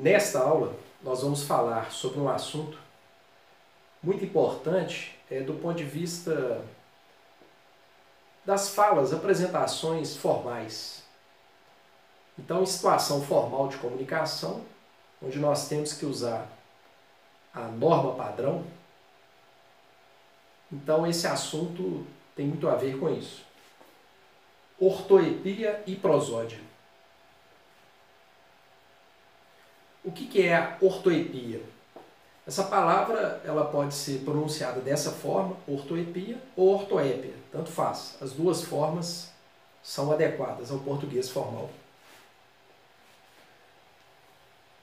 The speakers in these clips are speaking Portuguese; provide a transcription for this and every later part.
Nesta aula, nós vamos falar sobre um assunto muito importante do ponto de vista das falas, apresentações formais. Então, em situação formal de comunicação, onde nós temos que usar a norma padrão, então esse assunto tem muito a ver com isso. Ortoepia e prosódia. O que é a ortoepia? Essa palavra ela pode ser pronunciada dessa forma, ortoepia ou ortoépia, tanto faz. As duas formas são adequadas ao português formal.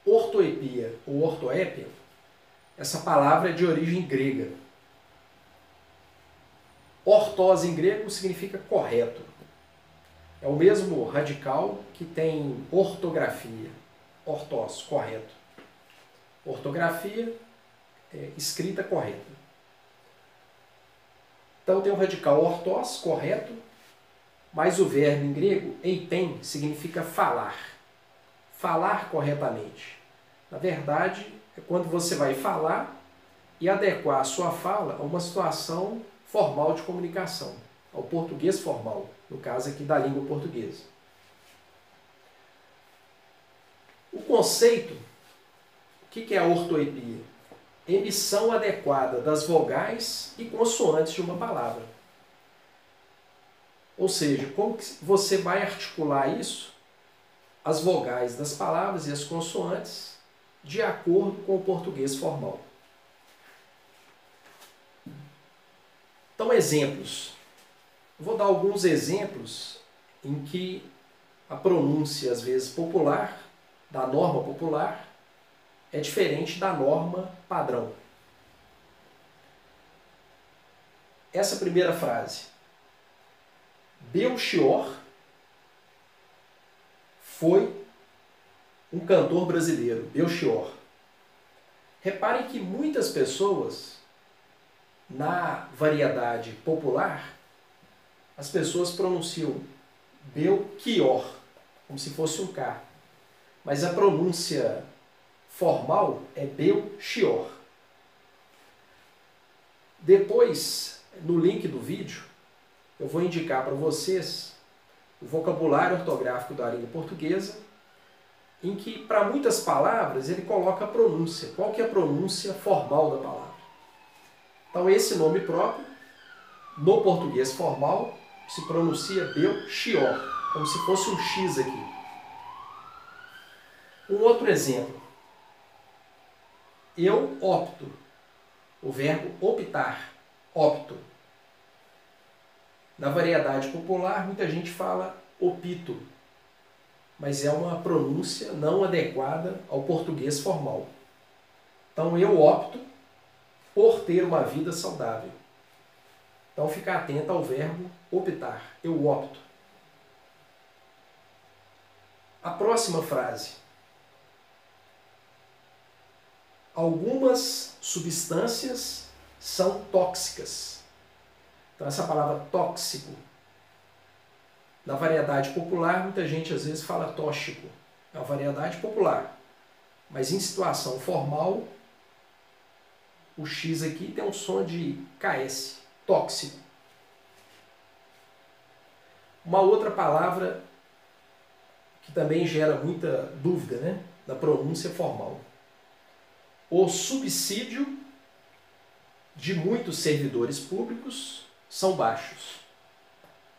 Ortoepia ou ortoépia, essa palavra é de origem grega. Ortos em grego significa correto. É o mesmo radical que tem ortografia. Ortos, correto. Ortografia, escrita correta. Então tem o radical ortos, correto, mas o verbo em grego, eitem, significa falar. Falar corretamente. Na verdade, é quando você vai falar e adequar a sua fala a uma situação formal de comunicação, ao português formal, no caso aqui da língua portuguesa. O conceito, o que é a ortoepia? Emissão adequada das vogais e consoantes de uma palavra. Ou seja, como que você vai articular isso, as vogais das palavras e as consoantes, de acordo com o português formal. Então, exemplos. Eu vou dar alguns exemplos em que a pronúncia, às vezes popular, da norma popular, é diferente da norma padrão. Essa primeira frase. Belchior foi um cantor brasileiro. Belchior. Reparem que muitas pessoas, na variedade popular, as pessoas pronunciam Belchior, como se fosse um K. Mas a pronúncia formal é Belchior. Depois, no link do vídeo, eu vou indicar para vocês o vocabulário ortográfico da língua portuguesa, em que, para muitas palavras, ele coloca a pronúncia. Qual que é a pronúncia formal da palavra? Então, esse nome próprio, no português formal, se pronuncia Belchior, como se fosse um X aqui. Um outro exemplo. Eu opto. O verbo optar. Opto. Na variedade popular, muita gente fala opito, mas é uma pronúncia não adequada ao português formal. Então, eu opto por ter uma vida saudável. Então, fica atento ao verbo optar. Eu opto. A próxima frase. Algumas substâncias são tóxicas. Então, essa palavra tóxico, na variedade popular, muita gente às vezes fala tóxico. É uma variedade popular. Mas em situação formal, o X aqui tem um som de KS, tóxico. Uma outra palavra que também gera muita dúvida, né, na pronúncia formal. O subsídio de muitos servidores públicos são baixos.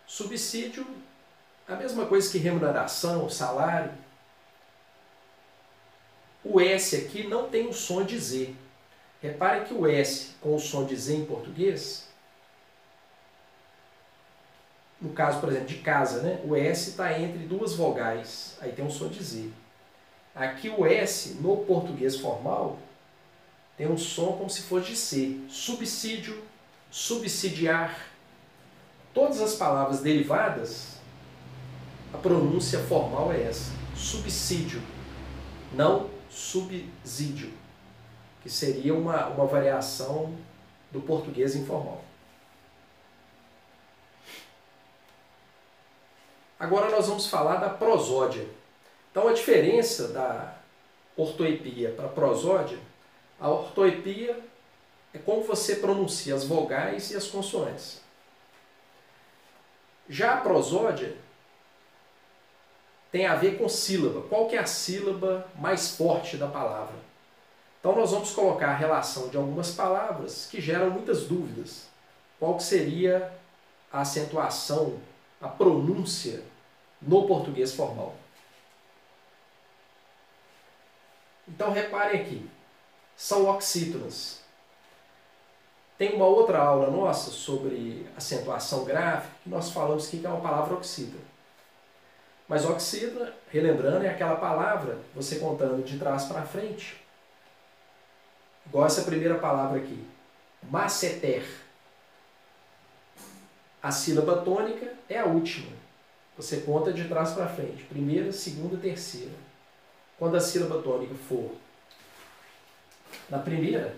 Subsídio, a mesma coisa que remuneração, salário. O S aqui não tem o som de Z. Repare que o S com o som de Z em português, no caso, por exemplo, de casa, né? O S está entre duas vogais, aí tem um som de Z. Aqui o S, no português formal, tem um som como se fosse de C. Subsídio, subsidiar. Todas as palavras derivadas, a pronúncia formal é essa. Subsídio, não subsídio, que seria uma variação do português informal. Agora nós vamos falar da prosódia. Então a diferença ortoepia para prosódia, a ortoepia é como você pronuncia as vogais e as consoantes. Já a prosódia tem a ver com sílaba. Qual que é a sílaba mais forte da palavra? Então nós vamos colocar a relação de algumas palavras que geram muitas dúvidas. Qual que seria a acentuação, a pronúncia no português formal? Então reparem aqui, são oxítonas. Tem uma outra aula nossa sobre acentuação gráfica que nós falamos que é uma palavra oxítona. Mas oxítona, relembrando, é aquela palavra, você contando de trás para frente, igual essa primeira palavra aqui, masseter. A sílaba tônica é a última. Você conta de trás para frente, primeira, segunda, terceira. Quando a sílaba tônica for na primeira,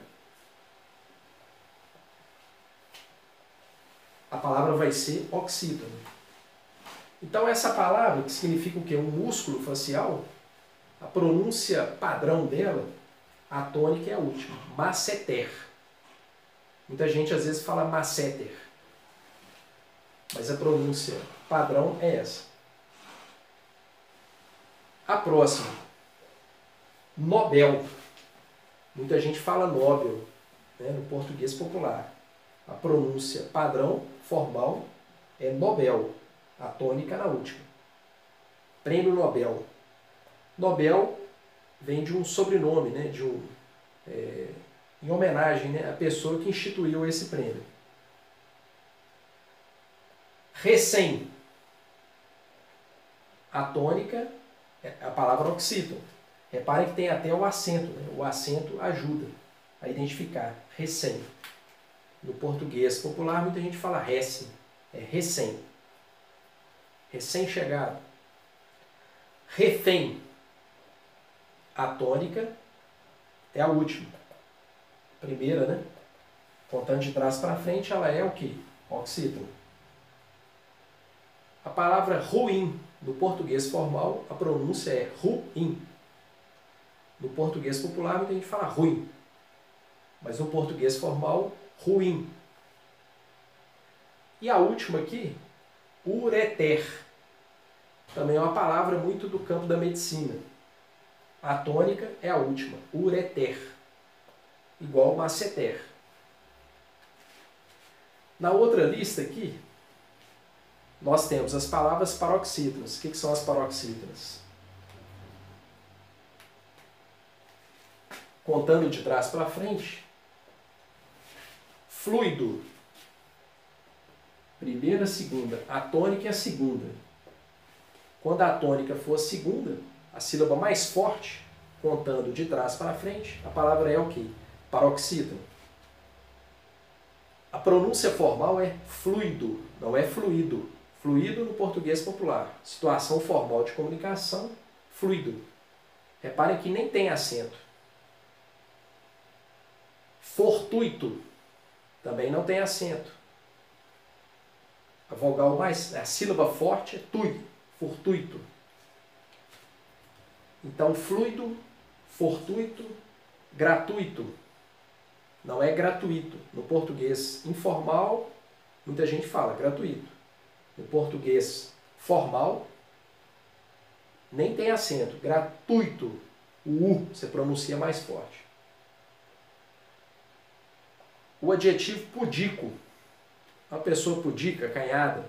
a palavra vai ser oxítona. Então essa palavra, que significa o quê? Um músculo facial, a pronúncia padrão dela, a tônica é a última, masseter. Muita gente às vezes fala masseter, mas a pronúncia padrão é essa. A próxima, Nobel. Muita gente fala Nobel, né, no português popular. A pronúncia padrão, formal, é Nobel. A tônica na última. Prêmio Nobel. Nobel vem de um sobrenome, né, em homenagem, né, à pessoa que instituiu esse prêmio. Recém. A tônica é a palavra oxítona. Reparem que tem até o acento. Né? O acento ajuda a identificar. Recém. No português popular, muita gente fala recém. É recém. Recém-chegado. Refém. A tônica é a última. Primeira, né? Contando de trás para frente, ela é o quê? Oxítona. A palavra ruim, no português formal, a pronúncia é ruim. No português popular, muita gente fala ruim. Mas no português formal, ruim. E a última aqui, ureter. Também é uma palavra muito do campo da medicina. A tônica é a última, ureter. Igual masseter. Na outra lista aqui, nós temos as palavras paroxítonas. O que são as paroxítonas? Contando de trás para frente, fluido. Primeira, segunda. A tônica é a segunda. Quando a tônica for a segunda, a sílaba mais forte, contando de trás para frente, a palavra é o quê? Paroxítona. A pronúncia formal é fluido, não é fluido. Fluido no português popular. Situação formal de comunicação, fluido. Reparem que nem tem acento. Fortuito. Também não tem acento. A vogal mais, a sílaba forte é tui, fortuito. Então, fluido, fortuito, gratuito. Não é gratuito. No português informal, muita gente fala gratuito. No português formal, nem tem acento. Gratuito. O U você pronuncia mais forte. O adjetivo pudico. Uma pessoa pudica, acanhada.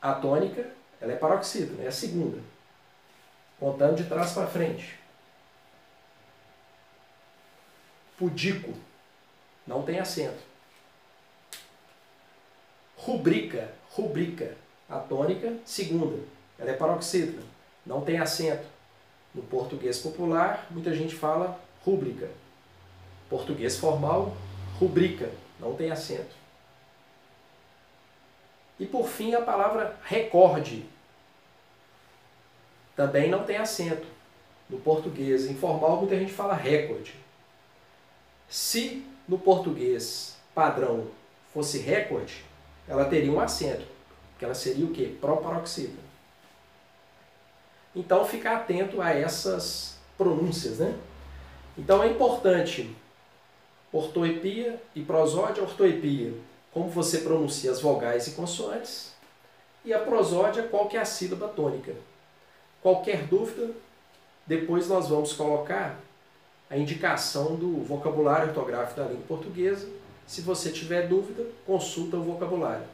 A tônica, ela é paroxítona, é a segunda. Contando de trás para frente. Pudico. Não tem acento. Rubrica. Rubrica. A tônica, segunda. Ela é paroxítona. Não tem acento. No português popular, muita gente fala rúbrica. Português formal, rubrica. Não tem acento. E por fim, a palavra recorde. Também não tem acento. No português informal, muita gente fala recorde. Se no português padrão fosse recorde, ela teria um acento, que ela seria o quê? Proparoxítona. Então, ficar atento a essas pronúncias, né? Então, é importante ortoepia e prosódia. Ortoepia, como você pronuncia as vogais e consoantes. E a prosódia, qual que é a sílaba tônica. Qualquer dúvida, depois nós vamos colocar a indicação do vocabulário ortográfico da língua portuguesa. Se você tiver dúvida, consulta o vocabulário.